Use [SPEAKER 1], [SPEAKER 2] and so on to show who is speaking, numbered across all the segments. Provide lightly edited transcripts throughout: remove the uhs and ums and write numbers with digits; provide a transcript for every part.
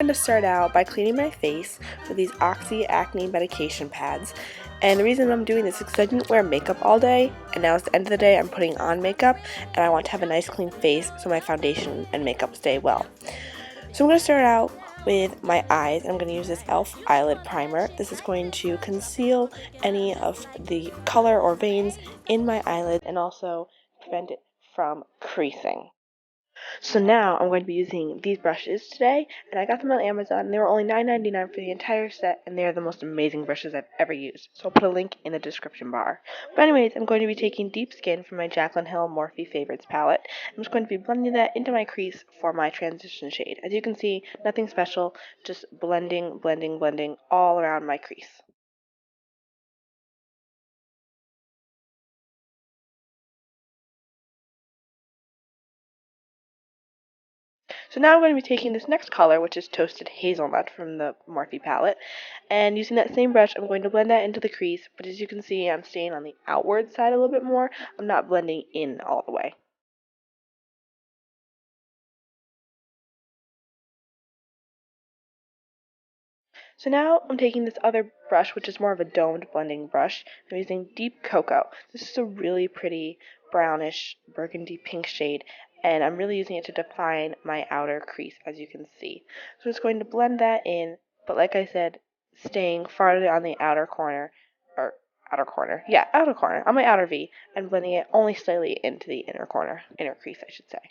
[SPEAKER 1] I'm going to start out by cleaning my face with these Oxy Acne Medication Pads. And the reason I'm doing this is because I didn't wear makeup all day, and now it's the end of the day I'm putting on makeup, and I want to have a nice clean face so my foundation and makeup stay well. So I'm going to start out with my eyes. I'm going to use this e.l.f. eyelid primer. This is going to conceal any of the color or veins in my eyelid and also prevent it from creasing. So now I'm going to be using these brushes today, and I got them on Amazon, and they were only $9.99 for the entire set, and they are the most amazing brushes I've ever used. So I'll put a link in the description bar. But anyways, I'm going to be taking Deep Skin from my Jaclyn Hill Morphe Favorites palette. I'm just going to be blending that into my crease for my transition shade. As you can see, nothing special, just blending, blending, blending all around my crease. So now I'm going to be taking this next color, which is Toasted Hazelnut from the Morphe palette, and using that same brush, I'm going to blend that into the crease, but as you can see, I'm staying on the outward side a little bit more. I'm not blending in all the way. So now I'm taking this other brush, which is more of a domed blending brush. I'm using Deep Cocoa. This is a really pretty brownish burgundy pink shade, and I'm really using it to define my outer crease, as you can see. So I'm just going to blend that in, but like I said, staying farther on the outer corner, or outer corner, on my outer V, and blending it only slightly into the inner corner, inner crease, I should say.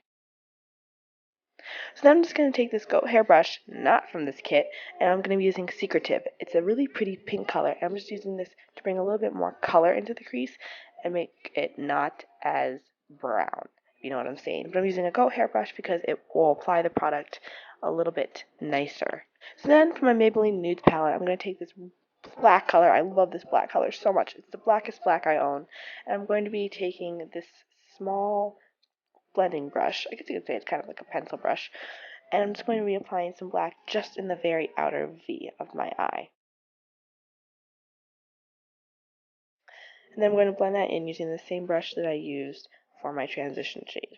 [SPEAKER 1] So then I'm just going to take this goat hair brush, not from this kit, and I'm going to be using Secretive. It's a really pretty pink color. I'm just using this to bring a little bit more color into the crease and make it not as brown, if you know what I'm saying. But I'm using a goat hair brush because it will apply the product a little bit nicer. So then for my Maybelline Nudes palette, I'm going to take this black color. I love this black color so much. It's the blackest black I own. And I'm going to be taking this small blending brush. I guess you could say it's kind of like a pencil brush. And I'm just going to be applying some black just in the very outer V of my eye. And then I'm going to blend that in using the same brush that I used for my transition shade.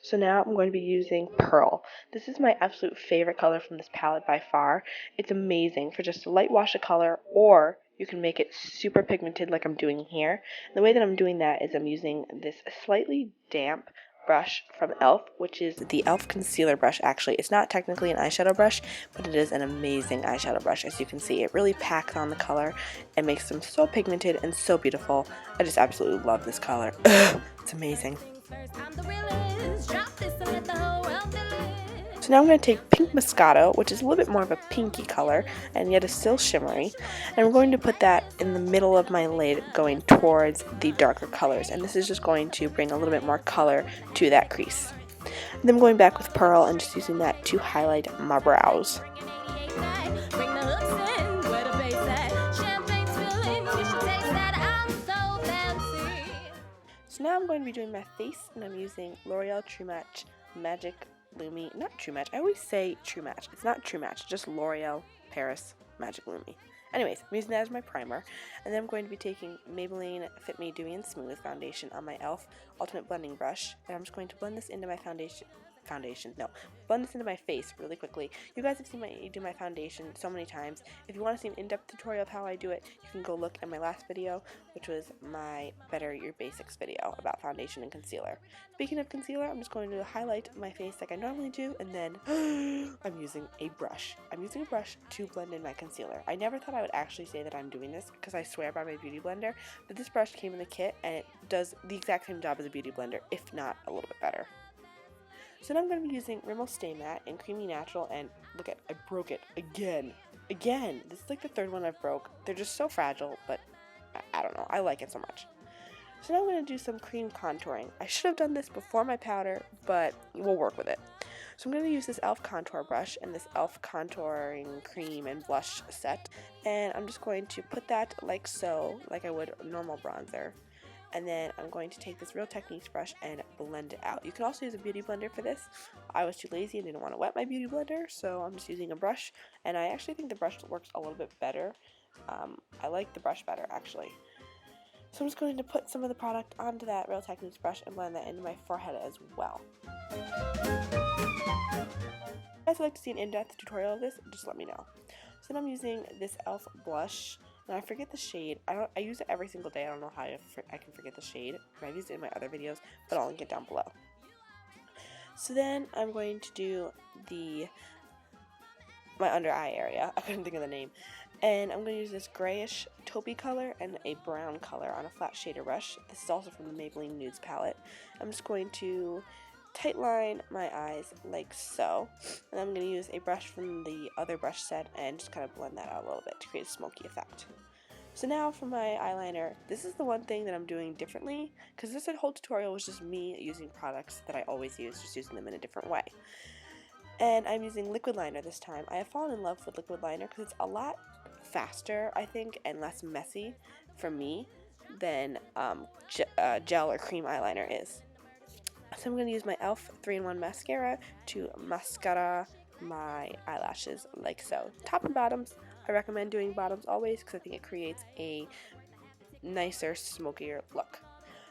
[SPEAKER 1] So now I'm going to be using Pearl. This is my absolute favorite color from this palette by far. It's amazing for just a light wash of color, or you can make it super pigmented like I'm doing here. The way that I'm doing that is I'm using this slightly damp brush from e.l.f., which is the e.l.f. concealer brush. Actually, it's not technically an eyeshadow brush, but it is an amazing eyeshadow brush. As you can see, it really packs on the color and makes them so pigmented and so beautiful. I just absolutely love this color. It's amazing. So now I'm going to take Pink Moscato, which is a little bit more of a pinky color, and yet is still shimmery, and I'm going to put that in the middle of my lid going towards the darker colors, and this is just going to bring a little bit more color to that crease. And then I'm going back with Pearl and just using that to highlight my brows. So now I'm going to be doing my face, and I'm using L'Oreal True Match Magic Lumi, not True Match, I always say True Match, it's not True Match, just L'Oreal Paris Magic Lumi. Anyways, I'm using that as my primer, and then I'm going to be taking Maybelline Fit Me Dewy and Smooth foundation on my e.l.f. Ultimate Blending Brush, and I'm just going to blend this into my blend this into my face really quickly. You guys have seen me do my foundation so many times. If you want to see an in-depth tutorial of how I do it, you can go look at my last video, which was my Better Your Basics video about foundation and concealer. Speaking of concealer, I'm just going to highlight my face like I normally do, and then I'm using a brush. I'm using a brush to blend in my concealer. I never thought I would actually say that I'm doing this because I swear by my beauty blender, but this brush came in the kit and it does the exact same job as a beauty blender, if not a little bit better. So now I'm going to be using Rimmel Stay Matte in Creamy Natural, and look at, I broke it again. This is like the third one I've broke. They're just so fragile, but I don't know, I like it so much. So now I'm going to do some cream contouring. I should have done this before my powder, but we'll work with it. So I'm going to use this e.l.f. contour brush and this e.l.f. contouring cream and blush set, and I'm just going to put that like so, like I would a normal bronzer. And then I'm going to take this Real Techniques brush and blend it out. You can also use a beauty blender for this. I was too lazy and didn't want to wet my beauty blender, so I'm just using a brush. And I actually think the brush works a little bit better. I like the brush better, actually. So I'm just going to put some of the product onto that Real Techniques brush and blend that into my forehead as well. If you guys would like to see an in-depth tutorial of this, just let me know. So then I'm using this e.l.f. blush, and I forget the shade. I use it every single day. I don't know how I can forget the shade. I've used it in my other videos, but I'll link it down below. So then I'm going to do my under eye area. I couldn't think of the name. And I'm going to use this grayish taupey color and a brown color on a flat shader brush. This is also from the Maybelline Nudes palette. I'm just going to tight line my eyes like so. And I'm going to use a brush from the other brush set and just kind of blend that out a little bit to create a smoky effect. So now for my eyeliner, this is the one thing that I'm doing differently, because this whole tutorial was just me using products that I always use, just using them in a different way. And I'm using liquid liner this time. I have fallen in love with liquid liner because it's a lot faster, I think, and less messy for me than gel or cream eyeliner is. So I'm going to use my e.l.f. 3-in-1 mascara to mascara my eyelashes like so. Top and bottoms, I recommend doing bottoms always because I think it creates a nicer, smokier look.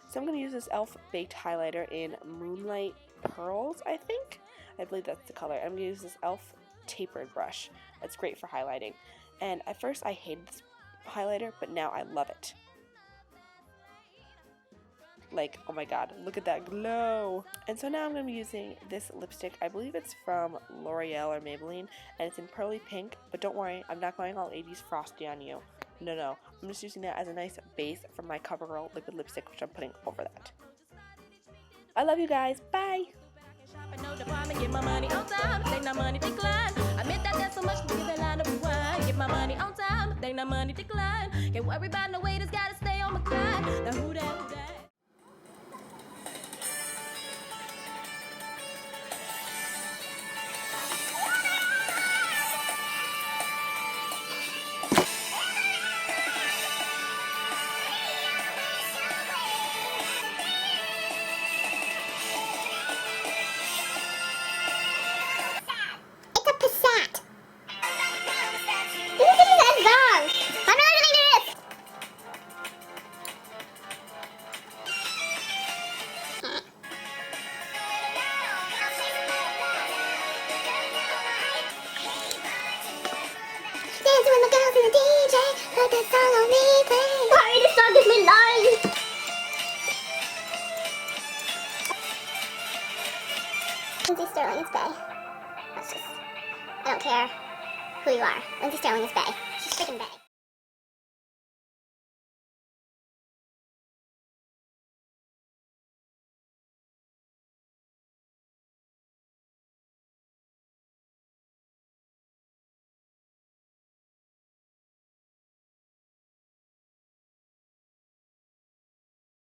[SPEAKER 1] So I'm going to use this e.l.f. baked highlighter in Moonlight Pearls, I think. I believe that's the color. I'm going to use this e.l.f. tapered brush. It's great for highlighting. And at first I hated this highlighter, but now I love it. Like, oh my god, look at that glow. And so now I'm going to be using this lipstick. I believe it's from L'Oreal or Maybelline, and it's in pearly pink, but don't worry, I'm not going all 80s frosty on you. No, I'm just using that as a nice base for my CoverGirl liquid lipstick, which I'm putting over that. I love you guys, bye! Get my money on time, take no money decline. I meant that there's so much to give that line of rewind. Get my money on time, take no money decline. Can't worry about no waiters, gotta stay on my grind. Now who that?
[SPEAKER 2] Lindsay Sterling is bae. That's just, I don't care who you are. Lindsay Sterling is bae. She's freaking bae.